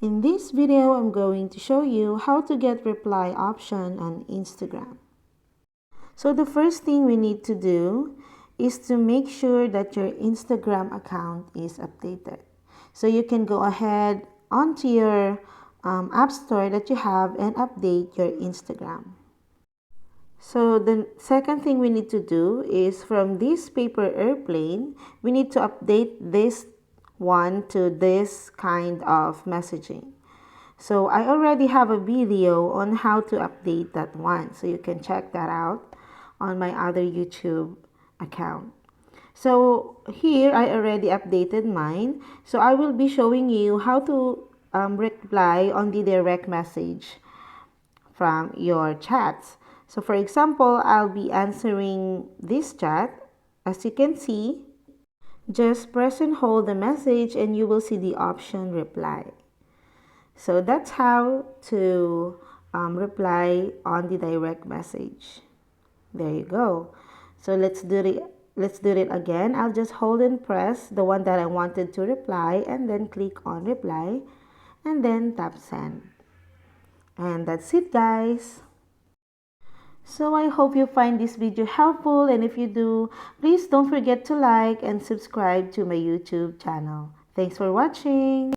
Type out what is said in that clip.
In this video, I'm going to show you how to get reply option on Instagram. So the first thing we need to do is to make sure that your Instagram account is updated. So you can go ahead onto your app store that you have and update your Instagram. So the second thing we need to do is from this paper airplane, we need to update this one to this kind of messaging. So I already have a video on how to update that one. So you can check that out on my other YouTube account. So here I already updated mine. So I will be showing you how to reply on the direct message from your chats. So for example, I'll be answering this chat. As you can see, just press and hold the message and you will see the option reply. So that's how to reply on the direct message. There you go. So let's do it again. I'll just hold and press the one that I wanted to reply and then click on reply and then tap send. And that's it, guys. So I hope you find this video helpful, and if you do, please don't forget to like and subscribe to my YouTube channel. Thanks for watching.